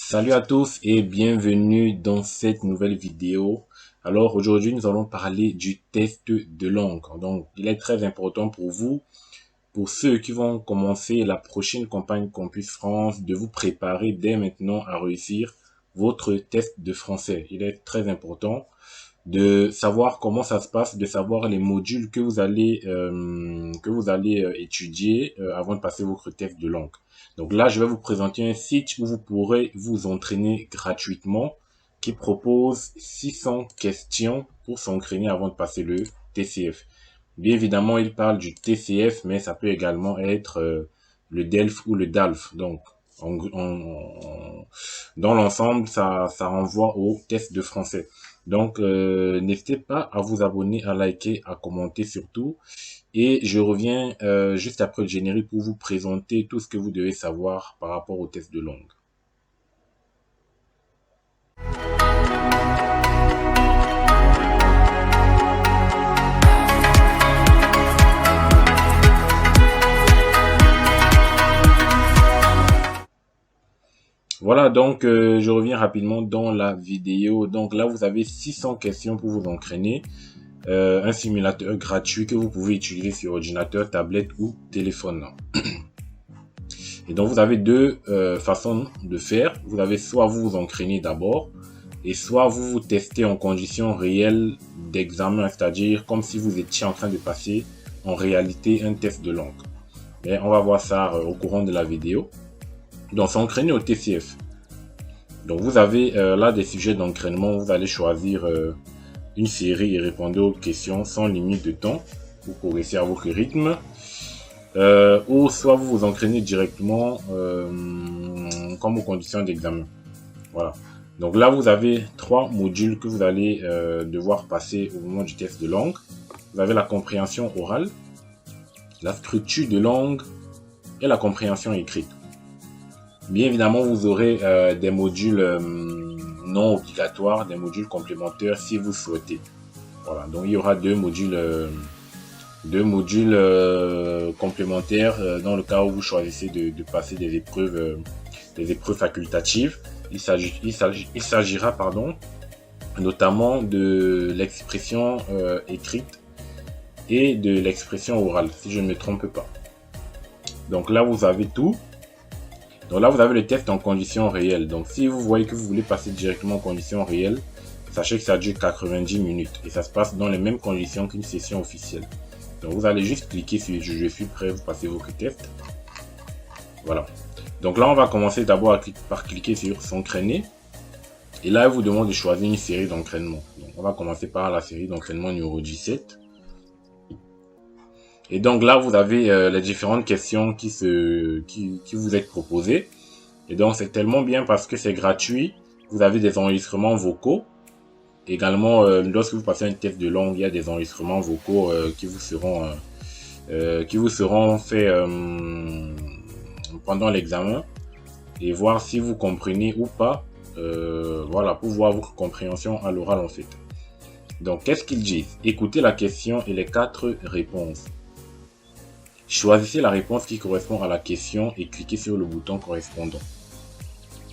Salut à tous et bienvenue dans cette nouvelle vidéo. Alors aujourd'hui nous allons parler du test de langue. Donc il est très important pour vous, pour ceux qui vont commencer la prochaine campagne Campus France, de vous préparer dès maintenant à réussir votre test de français. Il est très important de savoir comment ça se passe, de savoir les modules que vous allez étudier avant de passer votre test de langue. Donc là, je vais vous présenter un site où vous pourrez vous entraîner gratuitement, qui propose 600 questions pour s'entraîner avant de passer le TCF. Bien évidemment, il parle du TCF, mais ça peut également être le DELF ou le DALF. Donc, dans l'ensemble, ça renvoie au test de français. Donc, n'hésitez pas à vous abonner, à liker, à commenter surtout. Et je reviens juste après le générique pour vous présenter tout ce que vous devez savoir par rapport au test de langue. Voilà, donc je reviens rapidement dans la vidéo. Donc là, vous avez 600 questions pour vous entraîner. Un simulateur gratuit que vous pouvez utiliser sur ordinateur, tablette ou téléphone. Et donc vous avez deux façons de faire. Vous avez soit vous vous entraînez d'abord, et soit vous vous testez en conditions réelles d'examen, c'est-à-dire comme si vous étiez en train de passer en réalité un test de langue. Mais on va voir ça au courant de la vidéo. Donc s'entraîner au TCF. Donc vous avez là des sujets d'entraînement. Vous allez choisir une série et répondez aux questions sans limite de temps pour progresser à votre rythme. Ou soit vous vous entraînez directement comme aux conditions d'examen. Voilà. Donc là, vous avez 3 modules que vous allez devoir passer au moment du test de langue. Vous avez la compréhension orale, la structure de langue et la compréhension écrite. Bien évidemment, vous aurez des modules non obligatoires, des modules complémentaires si vous souhaitez. Voilà. Donc il y aura deux modules complémentaires dans le cas où vous choisissez de passer des épreuves facultatives. Il s'agira notamment de l'expression écrite et de l'expression orale, si je ne me trompe pas. Donc là, vous avez tout. Donc là, vous avez le test en conditions réelles. Donc si vous voyez que vous voulez passer directement en conditions réelles, sachez que ça dure 90 minutes et ça se passe dans les mêmes conditions qu'une session officielle. Donc vous allez juste cliquer sur je suis prêt, vous passez votre test. Voilà. Donc là, on va commencer d'abord par cliquer sur s'entraîner. Et là, il vous demande de choisir une série d'entraînement. Donc on va commencer par la série d'entraînement numéro 17. Et donc là, vous avez les différentes questions qui vous êtes proposées. Et donc c'est tellement bien parce que c'est gratuit. Vous avez des enregistrements vocaux. Également, lorsque vous passez un test de langue, il y a des enregistrements vocaux qui vous seront faits pendant l'examen et voir si vous comprenez ou pas. Voilà, pour voir votre compréhension à l'oral en fait. Donc, qu'est-ce qu'ils disent? Écoutez la question et les 4 réponses. Choisissez la réponse qui correspond à la question et cliquez sur le bouton correspondant.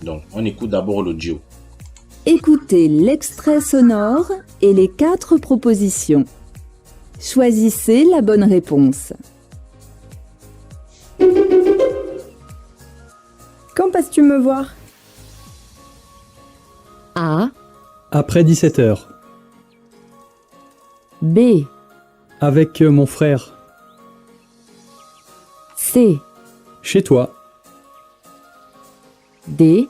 Donc, on écoute d'abord l'audio. Écoutez l'extrait sonore et les 4 propositions. Choisissez la bonne réponse. Quand passes-tu me voir? A, Après 17h. B, Avec mon frère. C, Chez toi. D,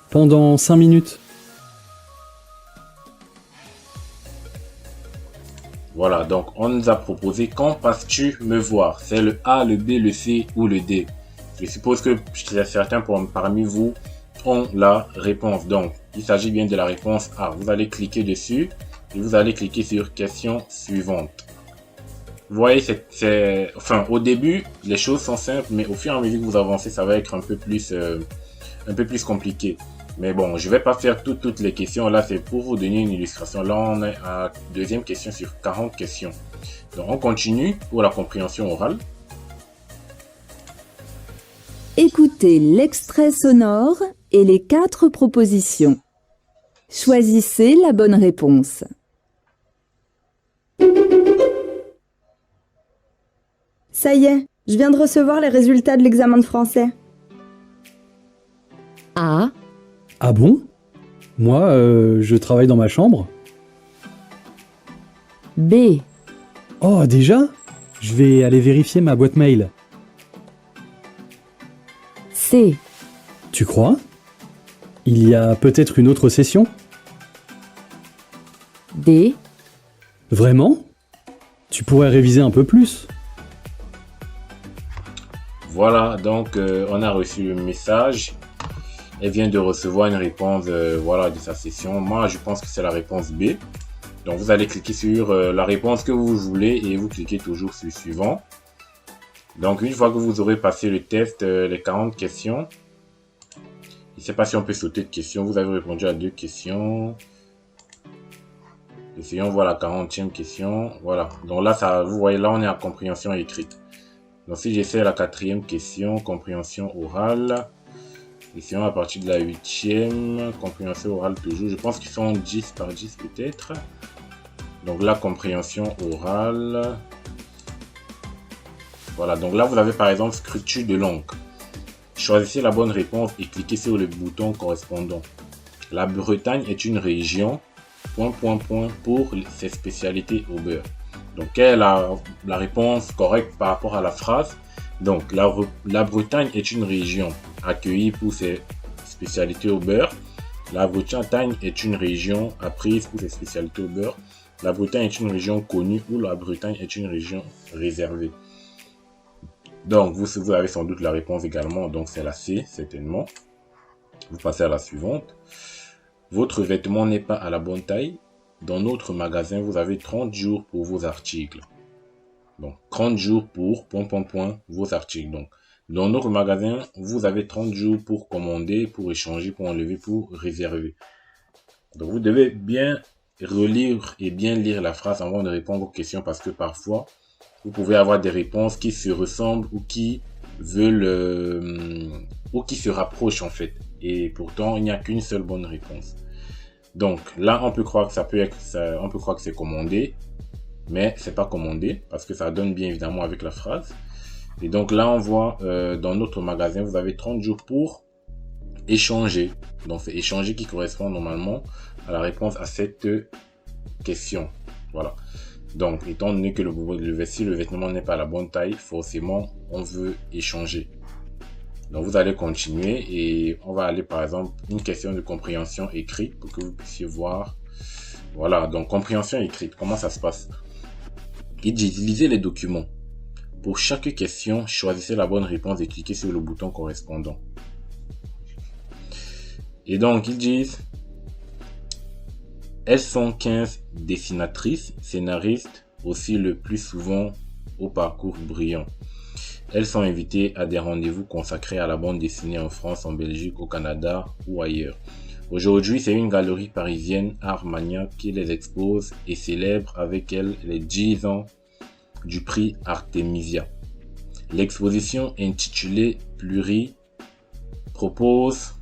Pendant 5 minutes. Voilà, donc on nous a proposé quand passes-tu me voir? C'est le A, le B, le C ou le D. Je suppose que certains parmi vous ont la réponse. Donc, il s'agit bien de la réponse A. Vous allez cliquer dessus et vous allez cliquer sur question suivante. Vous voyez, au début, les choses sont simples, mais au fur et à mesure que vous avancez, ça va être un peu plus compliqué. Mais bon, je vais pas faire toutes les questions. Là, c'est pour vous donner une illustration. Là, on est à deuxième question sur 40 questions. Donc, on continue pour la compréhension orale. Écoutez l'extrait sonore et les 4 propositions. Choisissez la bonne réponse. Ça y est, je viens de recevoir les résultats de l'examen de français. A, Ah bon? Moi, je travaille dans ma chambre. B, Oh, déjà? Je vais aller vérifier ma boîte mail. C, Tu crois? Il y a peut-être une autre session? D, Vraiment? Tu pourrais réviser un peu plus. Voilà, donc on a reçu le message. Elle vient de recevoir une réponse voilà, de sa session. Moi, je pense que c'est la réponse B. Donc, vous allez cliquer sur la réponse que vous voulez et vous cliquez toujours sur suivant. Donc, une fois que vous aurez passé le test, les 40 questions, je ne sais pas si on peut sauter de questions. Vous avez répondu à 2 questions. Essayons voir la 40e question. Voilà. Donc là, ça, vous voyez, là, on est à compréhension écrite. Donc, si j'essaie la 4e question, compréhension orale. Essayons à partir de la 8e, compréhension orale toujours. Je pense qu'ils sont 10 par 10 peut-être. Donc là, compréhension orale. Voilà, donc là, vous avez par exemple structure de langue. Choisissez la bonne réponse et cliquez sur le bouton correspondant. La Bretagne est une région, ... pour ses spécialités au beurre. Donc, quelle est la réponse correcte par rapport à la phrase? Donc, la Bretagne est une région accueillie pour ses spécialités au beurre. La Bretagne est une région apprise pour ses spécialités au beurre. La Bretagne est une région connue ou la Bretagne est une région réservée. Donc, vous avez sans doute la réponse également. Donc, c'est la C, certainement. Vous passez à la suivante. Votre vêtement n'est pas à la bonne taille. Dans notre magasin, vous avez 30 jours pour vos articles. Donc, 30 jours pour ... vos articles. Donc, dans notre magasin, vous avez 30 jours pour commander, pour échanger, pour enlever, pour réserver. Donc, vous devez bien relire et bien lire la phrase avant de répondre aux questions parce que parfois, vous pouvez avoir des réponses qui se ressemblent ou qui veulent ou qui se rapprochent en fait. Et pourtant, il n'y a qu'une seule bonne réponse. Donc là, on peut croire que on peut croire que c'est commandé, mais c'est pas commandé parce que ça donne bien évidemment avec la phrase. Et donc là, on voit dans notre magasin, vous avez 30 jours pour échanger. Donc c'est échanger qui correspond normalement à la réponse à cette question. Voilà. Donc, étant donné que si le vêtement n'est pas à la bonne taille, forcément, on veut échanger. Donc, vous allez continuer et on va aller par exemple une question de compréhension écrite pour que vous puissiez voir. Voilà, donc compréhension écrite, comment ça se passe? Il dit, lisez les documents. Pour chaque question, choisissez la bonne réponse et cliquez sur le bouton correspondant. Et donc, ils disent, elles sont 15 dessinatrices, scénaristes, aussi le plus souvent au parcours brillant. Elles sont invitées à des rendez-vous consacrés à la bande dessinée en France, en Belgique, au Canada ou ailleurs. Aujourd'hui, c'est une galerie parisienne, Armagnac, qui les expose et célèbre avec elles les 10 ans du prix Artemisia. L'exposition intitulée Pluri propose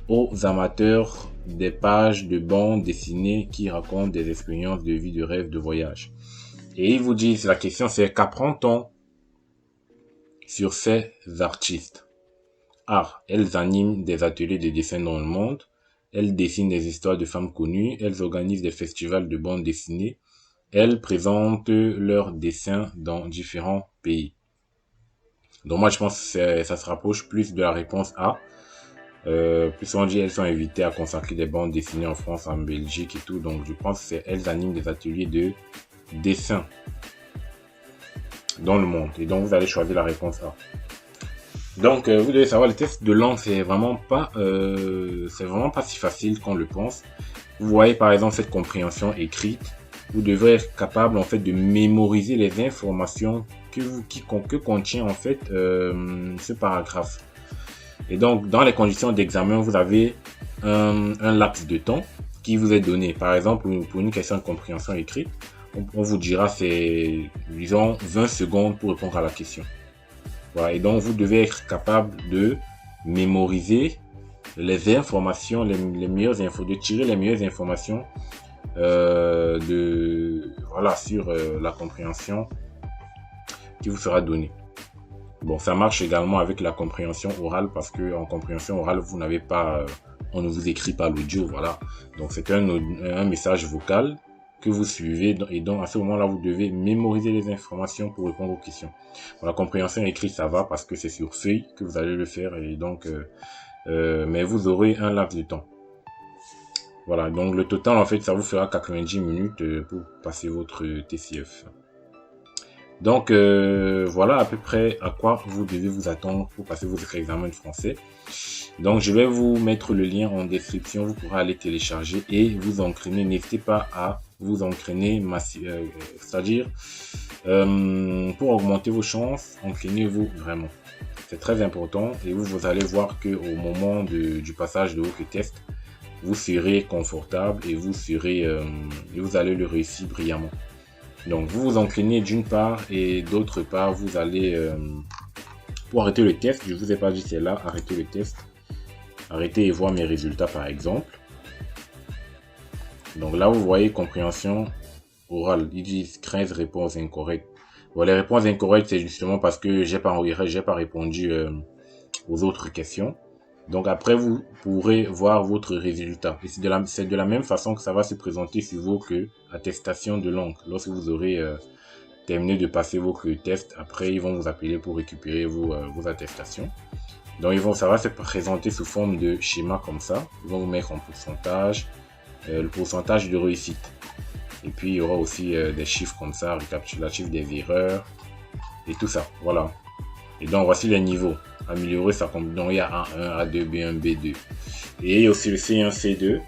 aux amateurs des pages de bande dessinée qui racontent des expériences de vie, de rêve, de voyage. Et ils vous disent, la question c'est qu'apprend-on sur ces artistes? Elles animent des ateliers de dessin dans le monde, elles dessinent des histoires de femmes connues, elles organisent des festivals de bande dessinée, elles présentent leurs dessins dans différents pays. Donc moi je pense que ça se rapproche plus de la réponse A. Plus on dit elles sont invitées à consacrer des bandes dessinées en France, en Belgique et tout. Donc je pense que c'est elles animent des ateliers de dessin dans le monde. Et donc vous allez choisir la réponse A. Donc vous devez savoir, le test de langue c'est vraiment pas si facile qu'on le pense. Vous voyez par exemple cette compréhension écrite. Vous devrez être capable en fait de mémoriser les informations que contient en fait ce paragraphe. Et donc, dans les conditions d'examen, vous avez un laps de temps qui vous est donné. Par exemple, pour une question de compréhension écrite, on vous dira c'est, disons, 20 secondes pour répondre à la question. Voilà, et donc vous devez être capable de mémoriser les informations, les meilleures infos, de tirer les meilleures informations sur la compréhension qui vous sera donnée. Bon, ça marche également avec la compréhension orale parce que en compréhension orale, vous n'avez pas, on ne vous écrit pas l'audio, voilà. Donc c'est un message vocal que vous suivez et donc à ce moment-là, vous devez mémoriser les informations pour répondre aux questions. Bon, la compréhension écrite, ça va parce que c'est sur feuille que vous allez le faire et donc, mais vous aurez un laps de temps. Voilà, donc le total, en fait, ça vous fera 90 minutes pour passer votre TCF. Donc, voilà à peu près à quoi vous devez vous attendre pour passer votre examen de français. Donc, je vais vous mettre le lien en description. Vous pourrez aller télécharger et vous entraîner. N'hésitez pas à vous entraîner, c'est-à-dire pour augmenter vos chances, entraînez-vous vraiment. C'est très important et vous allez voir que au moment du passage de votre test, vous serez confortable et vous allez le réussir brillamment. Donc vous vous entraînez d'une part et d'autre part vous allez pour arrêter le test, je vous ai pas dit c'est là, arrêtez le test, arrêtez et voir mes résultats par exemple. Donc là vous voyez compréhension orale, ils disent 13 réponses incorrectes. Bon, les réponses incorrectes c'est justement parce que j'ai pas répondu aux autres questions. Donc après vous pourrez voir votre résultat et c'est de la même façon que ça va se présenter sur votre attestation de langue. Lorsque vous aurez terminé de passer votre test, après ils vont vous appeler pour récupérer vos attestations. Donc ça va se présenter sous forme de schéma comme ça. Ils vont vous mettre en pourcentage, le pourcentage de réussite. Et puis il y aura aussi des chiffres comme ça, récapitulatif des erreurs et tout ça. Voilà. Et donc voici les niveaux. Améliorer sa compétence. Donc il y a A1, A2, B1, B2. Et il y a aussi le C1, C2.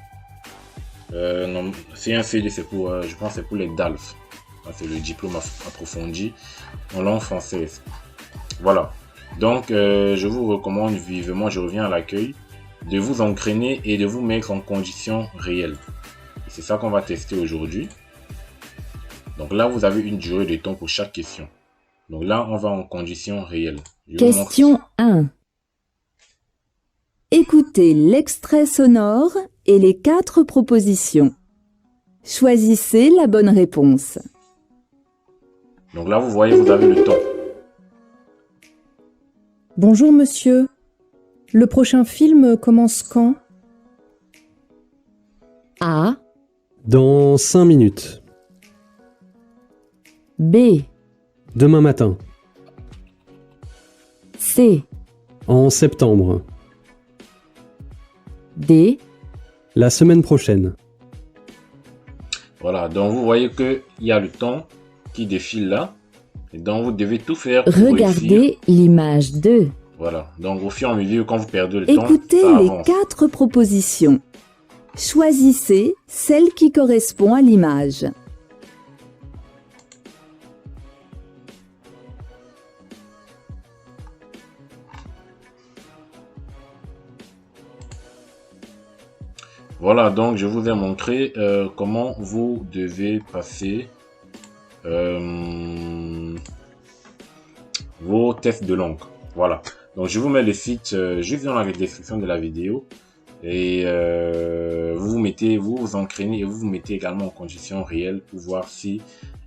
Non, C1, C2 c'est pour, je pense c'est pour les DALF. C'est le diplôme approfondi en langue française. Voilà. Donc je vous recommande vivement, je reviens à l'accueil, de vous entraîner et de vous mettre en conditions réelles. Et c'est ça qu'on va tester aujourd'hui. Donc là vous avez une durée de temps pour chaque question. Donc là on va en conditions réelles. Question 1. Écoutez l'extrait sonore et les 4 propositions. Choisissez la bonne réponse. Donc là, vous voyez, vous avez le temps. Bonjour monsieur. Le prochain film commence quand? A, Dans 5 minutes. B, Demain matin. C, En septembre. D, La semaine prochaine. Voilà, donc vous voyez qu'il y a le temps qui défile là. Et donc vous devez tout faire pour regardez réussir. l'image 2. Voilà, donc au fur et à mesure, quand vous perdez le temps, Écoutez ça les avance. 4 propositions. Choisissez celle qui correspond à l'image. Voilà, donc je vous ai montré comment vous devez passer vos tests de langue. Voilà, donc je vous mets le site juste dans la description de la vidéo et vous vous entraînez et vous mettez également en conditions réelles pour voir si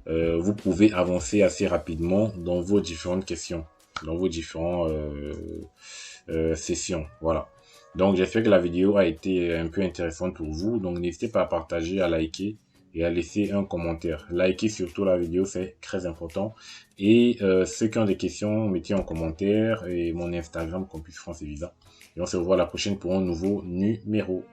vous pouvez avancer assez rapidement dans vos différentes questions, dans vos différentes sessions. Voilà. Donc j'espère que la vidéo a été un peu intéressante pour vous. Donc n'hésitez pas à partager, à liker et à laisser un commentaire. Likez surtout la vidéo, c'est très important. Et ceux qui ont des questions, mettez en commentaire et mon Instagram Campus France et Visa. Et on se revoit la prochaine pour un nouveau numéro.